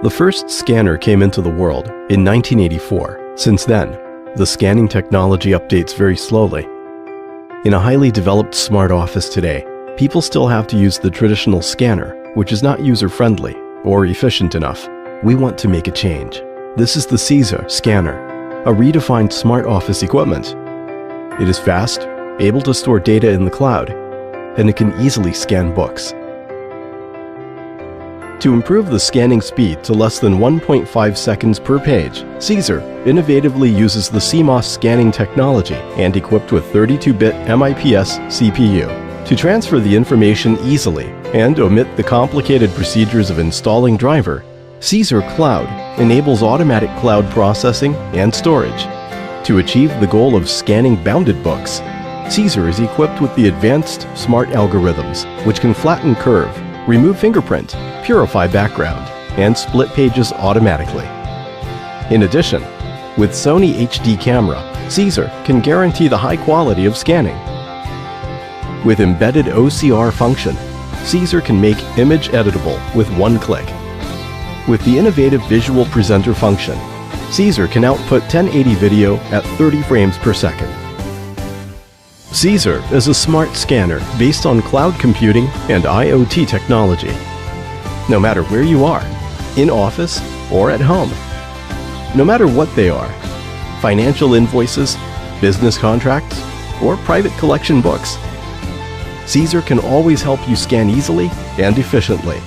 The first scanner came into the world in 1984. Since then, the scanning technology updates very slowly. In a highly developed smart office today, people still have to use the traditional scanner, which is not user-friendly or efficient enough. We want to make a change. This is the CZUR scanner, a redefined smart office equipment. It is fast, able to store data in the cloud, and it can easily scan books. To improve the scanning speed to less than 1.5 seconds per page, CZUR innovatively uses the CMOS scanning technology and equipped with 32-bit MIPS CPU to transfer the information easily and omit the complicated procedures of installing driver. CZUR Cloud enables automatic cloud processing and storage. To achieve the goal of scanning bounded books, CZUR is equipped with the advanced smart algorithms, which can flatten curve, remove fingerprint, purify background, and split pages automatically. In addition, with Sony HD camera, CZUR can guarantee the high quality of scanning. With embedded OCR function, CZUR can make image editable with one click. With the innovative visual presenter function, CZUR can output 1080 video at 30 frames per second. CZUR is a smart scanner based on cloud computing and IoT technology. No matter where you are, in office or at home, no matter what they are, financial invoices, business contracts, or private collection books, CZUR can always help you scan easily and efficiently.